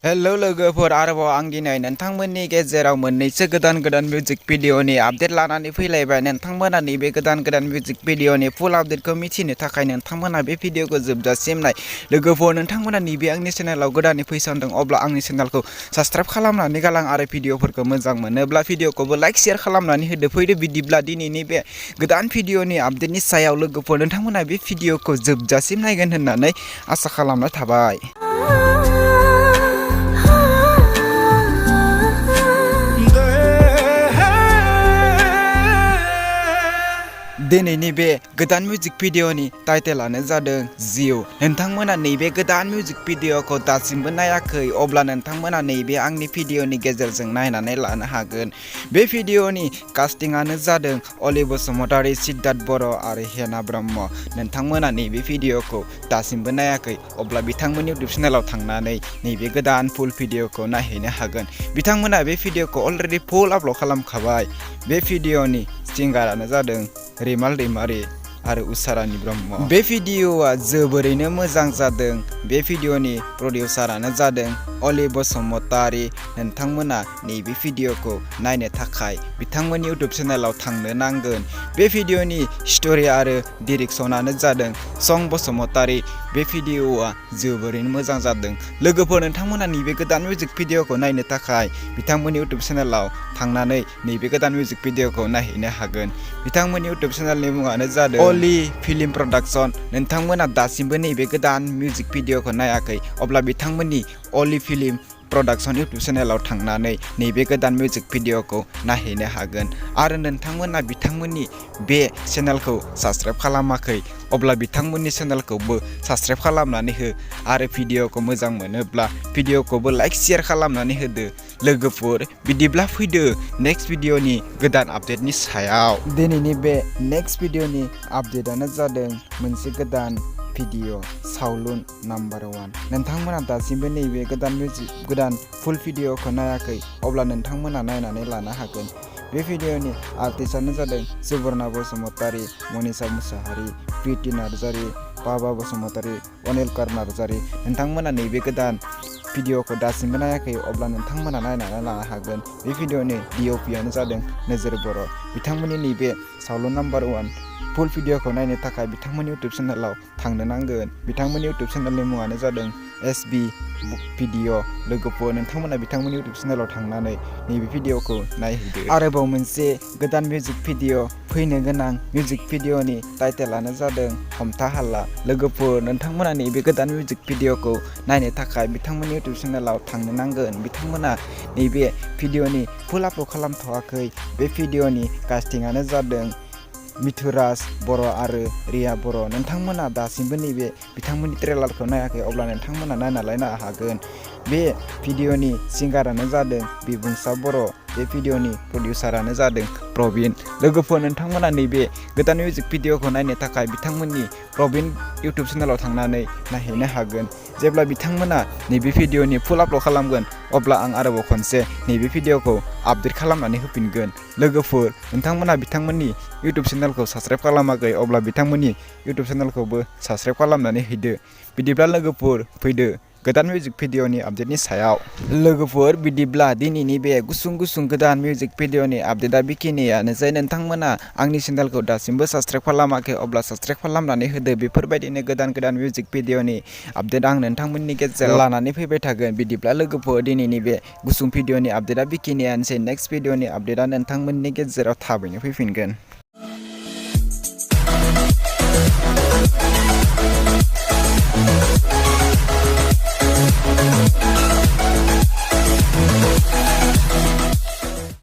Hello लोगोफोर आरोबाव आं दिनै नोंथांमोननि गेजेराव मोननैसो गोदान मिउजिक भिडिअनि आपडेट लानानै फैलायबाय। नोंथांमोना नैबे गोदान मिउजिक भिडिअनि फुल आपडेटखौ मिथिनो थाखाय नोंथांमोना बे भिडिअखौ जोबजासिम नाय। लोगोफोर नोंथांमोना नैबे आंनि चेनेलाव गोदानै फैसनदों अब्ला आंनि चेनेलखौ साबस्क्राइब खालामनानै गालां आरो भिडिअफोरखौ मोजां मोनोब्ला भिडिअखौबो लाइक शेयार खालामनानै होदो। फैदो बिदिब्ला दिनैनि बे गोदान भिडिअनि आपडेटनि सायाव लोगोफोर नोंथांमोना बे भिडिअखौ जोबजासिम नायगोन होननानै आसा खालामनाय थाबाय। दिनैनि बे गोदान मिउजिक भिडिअनि टाइटेलानो जादों जिउ। नोंथांमोना नैबे गोदान मिउजिक भिडिअखौ दासिमबो नायाखै अब्ला नोंथांमोना नैबे आंनि भिडिअनि गेजेरजों नायनानै लानो हागोन। बे भिडिअनि कास्टिंआनो जादों अलि बसुमतारी, सिद्धार्थ बर' आरो हेना ब्रह्म। नोंथांमोना नैबे भिडिअखौ दासिमबो नायाखै अब्ला बिथांमोननि इउटुब चेनेलाव थांनानै नैबे गोदान फुल भिडिअखौ नायहैनो हागोन। बिथांमोना बे भिडिअखौ अलरेडि फुल आपल'ड खालामखाबाय। बे भिडिअनि सिंगारानो जादों रिमाल दैमारि आरो उसारानि ब्रह्म। बे भिडिअआ जोबोरैनो मोजां जादों। बे भिडिअनि प्रडिउसारानो जादों अलि बसुमतारी। नोंथांमोना नैबे भिडिअखौ नायनो थाखाय बिथांमोननि इउटुब चेनेलाव थांनो नांगोन। बे भिडिअनि स्ट'रि आरो डिरेक्सनानो जादों सं बसुमतारी। बे भिडिअआ जोबोरैनो मोजां जादों। लोगोफोर नोंथांमोना नैबे गोदान मिउजिक भिडिअखौ नायनो थाखाय बिथांमोननि इउटुब चेनेलाव थांनानै नैबे गोदान मिउजिक भिडिअखौ नायहैनो हागोन। बिथांमोननि इउटुब चेनेलनि मुङानो जादों अलि फिल्म प्रडाक्शन। नोंथांमोना दासिमबो नैबे गोदान मिउजिक भिडिअखौ नायाखै अब्ला बिथांमोननि अलि फिल्म प्रडाक्शन इउटुब चेनेलाव थांनानै नैबे गोदान मिउजिक भिडिअखौ नायहैनो हागोन। आरो नोंथांमोना बिथांमोननि बे चेनेलखौ साबस्क्राइब खालामाखै अब्ला बिथांमोननि चेनेलखौबो साबस्क्राइब खालामनानै हो आरो भिडिअखौ मोजां मोनोब्ला भिडिअखौबो लाइक शेयार खालामनानै होदो। लोगोफोर बिदिब्ला फैदो नेक्स्ट भिडिअनि गोदान आपडेटनि सायाव। दिनैनि बे नेक्स्ट भिडिअनि आपडेटआनो जादों मोनसे गोदान भिडिअ सावलुन नाम्बार 1। नोंथांमोना दासिमबो नैबे गोदान फुल भिडिअखौ नायाखै अब्ला नोंथांमोना नायनानै लानो हागोन। बे भिडिअनि आर्टिस्टआनो जादों सुबर्णा बसुमतारी, मनिषा मुसाहारि, प्रिति नार्जारि, बाबा बसुमतारी, अनिलकार नार्जारि। नोंथांमोना नैबे गोदान भिडिअखौ दासिमबो नायाखै अब्ला नोंथांमोना नायनानै लानो हागोन। बे भिडिअनि DOPआनो जादों नोजोर बर'। बिथांमोननि नैबे सावलुन नाम्बार 1 फुल भिडिअखौ नायनो थाखाय बिथांमोननि इउटुब चेनेलाव थांनो नांगोन। बिथांमोननि इउटुब चेनेलनि मुङानो जादों SB भिडिअ। लोगोफोर नोंथांमोना बिथांमोननि इउटुब चेनेलाव थांनानै नैबे भिडिअखौ नायहैदो। आरोबाव मोनसे गोदान मिउजिक भिडिअ फैनो गोनां मिउजिक भिडिअनि टाइटेलानो जादों हमथा हाला। लोगोफोर नोंथांमोना नैबे गोदान मिउजिक भिडिअखौ नायनो थाखाय बिथांमोननि इउटुब चेनेलाव थांनो नांगोन। बिथांमोना नैबे भिडिअनि फुल आपल'ड खालामथ'वाखै। बे भिडिअनि कास्टिंआनो जादों मिथुराज बर' आरो रिया बर'। नोंथांमोना दासिमबो नैबे बिथांमोननि ट्रेलारखौ नायाखै अब्ला नोंथांमोना नायनानै लानो हागोन। बे भिडिअनि सिंगारानो जादों बिबुंसा बर'। बे भिडिअनि प्रडिउसारानो जादों प्रबिन। लोगोफोर नोंथांमोना नैबे गोदान मिउजिक भिडिअखौ नायनो थाखाय बिथांमोननि प्रबिन इउटुब चेनेलाव थांनानै नायहैनो हागोन। जेब्ला बिथांमोना नैबे भिडिअनि फुल आपल'ड खालामगोन अब्ला आं आरोबाव खनसे नैबे भिडिअखौ आपडेट खालामनानै होफिनगोन। लोगोफोर नोंथांमोना बिथांमोननि इउटुब चेनेलखौ साबस्क्राइब खालामाखै अब्ला बिथांमोननि इउटुब चेनेलखौबो साबस्क्राइब खालामनानै हैदो। बिदिब्ला लोगोफोर फैदो गोदान मिउजिक भिडिअनि आपडेटनि सायाव। लोगोफोर बिदिब्ला दिनैनि बे गुसुं गोदान मिउजिक भिडिअनि आपडेटआ बेखिनियानोसै। नोंथांमोना आंनि चेनेलखौ दासिमबो साबस्क्राइब खालामाखै अब्ला साबस्क्राइब खालामनानै होदो। बेफोरबायदिनो गोदान मिउजिक भिडिअनि आपडेट आं नोंथांमोननि गेजेराव लानानै फैबाय थागोन। बिदिब्ला लोगोफोर दिनैनि बे गुसुं भिडिअनि आपडेटआ बेखिनियानोसै। नेक्स्ट भिडिअनि आपडेटआ नोंथांमोननि गेजेराव थाबैनो फैफिनगोन।